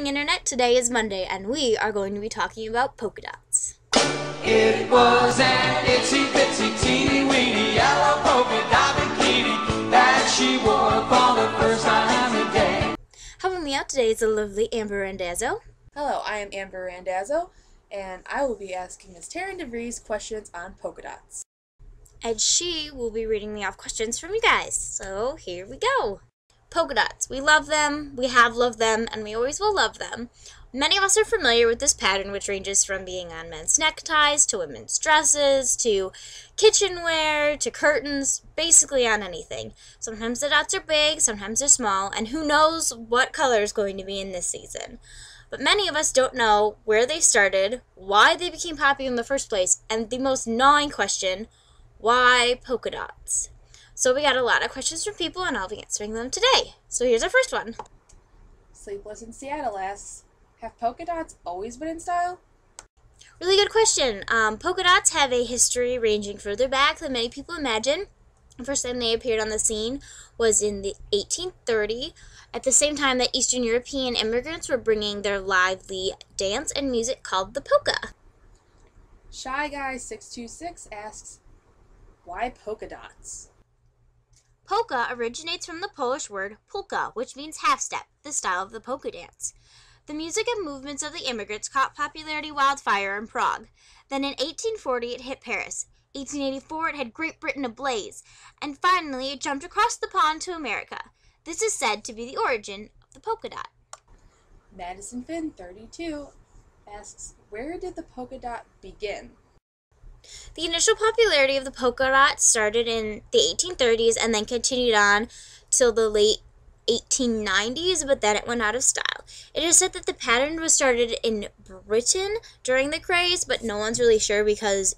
Internet. Today is Monday, and we are going to be talking about polka dots. It was an itsy bitsy teeny weeny yellow polka dot bikini that she wore for the first time today. Helping me out today is the lovely Amber Randazzo. Hello, I am Amber Randazzo, and I will be asking Ms. Taryn DeVries questions on polka dots. And she will be reading me off questions from you guys. So here we go. Polka dots. We love them, we have loved them, and we always will love them. Many of us are familiar with this pattern, which ranges from being on men's neckties, to women's dresses, to kitchenware, to curtains, basically on anything. Sometimes the dots are big, sometimes they're small, and who knows what color is going to be in this season. But many of us don't know where they started, why they became popular in the first place, and the most gnawing question, why polka dots? So we got a lot of questions from people, and I'll be answering them today. So here's our first one. Sleepless in Seattle asks, have polka dots always been in style? Really good question. Polka dots have a history ranging further back than many people imagine. The first time they appeared on the scene was in the 1830, at the same time that Eastern European immigrants were bringing their lively dance and music called the polka. Shy Guy 626 asks, why polka dots? Polka originates from the Polish word polka, which means half-step, the style of the polka dance. The music and movements of the immigrants caught popularity wildfire in Prague. Then in 1840 it hit Paris. 1884 it had Great Britain ablaze. And finally it jumped across the pond to America. This is said to be the origin of the polka dot. Madison Finn 32 asks, where did the polka dot begin? The initial popularity of the polka dot started in the 1830s and then continued on till the late 1890s, but then it went out of style. It is said that the pattern was started in Britain during the craze, but no one's really sure because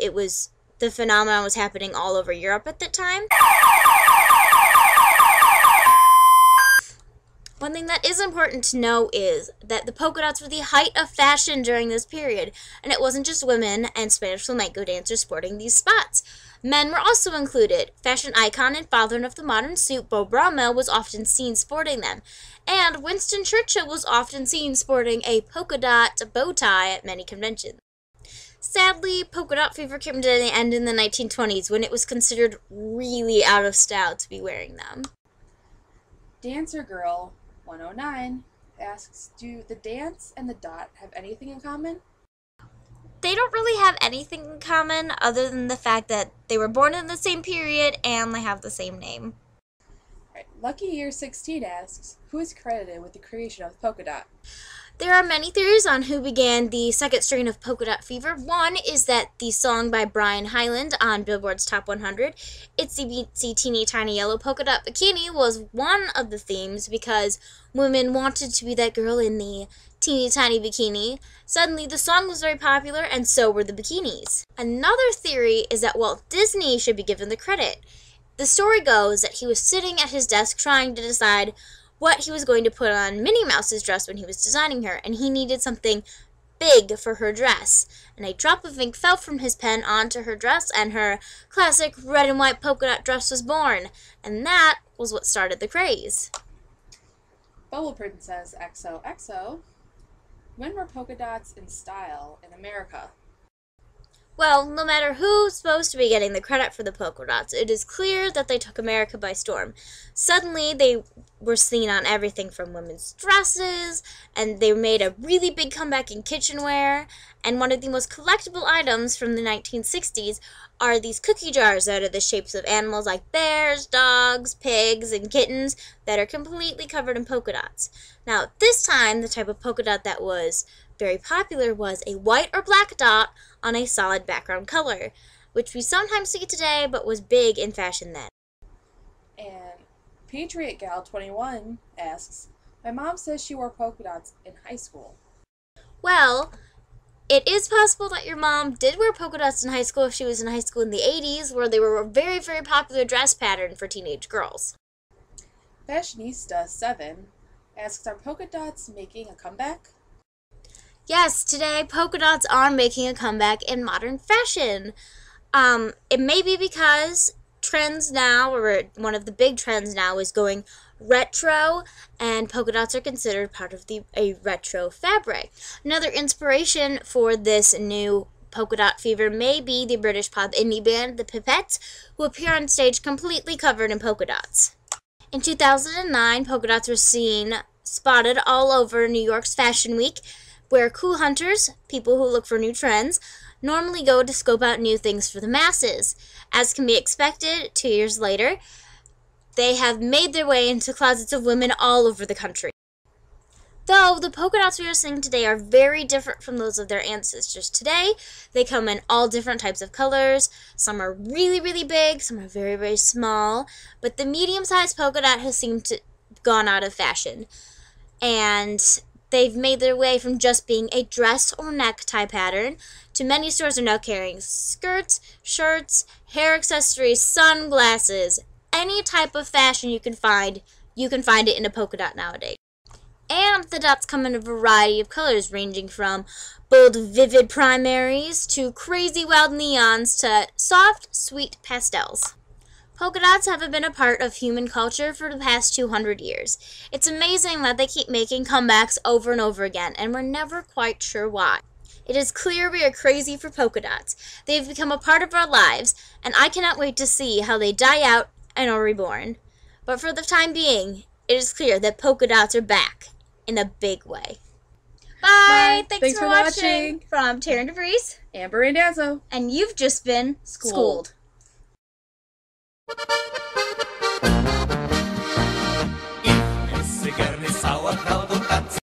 the phenomenon was happening all over Europe at that time. One thing that is important to know is that the polka dots were the height of fashion during this period, and it wasn't just women and Spanish flamenco dancers sporting these spots. Men were also included. Fashion icon and father of the modern suit, Beau Brummel, was often seen sporting them, and Winston Churchill was often seen sporting a polka dot bow tie at many conventions. Sadly, polka dot fever came to an end in the 1920s when it was considered really out of style to be wearing them. Dancer Girl 109 asks, do the dance and the dot have anything in common? They don't really have anything in common other than the fact that they were born in the same period and they have the same name. Right. Lucky Year 16 asks, who is credited with the creation of the polka dot? There are many theories on who began the second strain of polka dot fever. One is that the song by Brian Hyland on Billboard's Top 100, Itsy Bitsy Teeny Tiny Yellow Polka Dot Bikini, was one of the themes because women wanted to be that girl in the teeny tiny bikini. Suddenly the song was very popular and so were the bikinis. Another theory is that Walt Disney should be given the credit. The story goes that he was sitting at his desk trying to decide what he was going to put on Minnie Mouse's dress when he was designing her, and he needed something big for her dress. And a drop of ink fell from his pen onto her dress, and her classic red and white polka dot dress was born. And that was what started the craze. Bubble Princess XOXO, when were polka dots in style in America? Well, no matter who's supposed to be getting the credit for the polka dots, it is clear that they took America by storm. Suddenly, they were seen on everything from women's dresses, and they made a really big comeback in kitchenware, and one of the most collectible items from the 1960s are these cookie jars that are the shapes of animals like bears, dogs, pigs, and kittens that are completely covered in polka dots. Now, this time, the type of polka dot that was very popular was a white or black dot on a solid background color, which we sometimes see today but was big in fashion then. And Patriot Gal 21 asks, my mom says she wore polka dots in high school. Well, it is possible that your mom did wear polka dots in high school if she was in high school in the 80s, where they were a very, very popular dress pattern for teenage girls. Fashionista 7 asks, are polka dots making a comeback? Yes, today polka dots are making a comeback in modern fashion. It may be because trends now, or one of the big trends now, is going retro, and polka dots are considered part of a retro fabric. Another inspiration for this new polka dot fever may be the British pop indie band The Pipettes, who appear on stage completely covered in polka dots. In 2009, polka dots were spotted all over New York's Fashion Week, where cool hunters, people who look for new trends, normally go to scope out new things for the masses. As can be expected, 2 years later, they have made their way into closets of women all over the country. Though the polka dots we are seeing today are very different from those of their ancestors today, they come in all different types of colors. Some are really, really big, some are very, very small, but the medium-sized polka dot has seemed to gone out of fashion. And they've made their way from just being a dress or necktie pattern to many stores are now carrying skirts, shirts, hair accessories, sunglasses, any type of fashion you can find it in a polka dot nowadays. And the dots come in a variety of colors, ranging from bold, vivid primaries to crazy wild neons to soft, sweet pastels. Polka dots have been a part of human culture for the past 200 years. It's amazing that they keep making comebacks over and over again, and we're never quite sure why. It is clear we are crazy for polka dots. They have become a part of our lives, and I cannot wait to see how they die out and are reborn. But for the time being, it is clear that polka dots are back in a big way. Bye! Thanks for watching. From Taryn DeVries, Amber and Azzo. and you've just been schooled. It's a girl,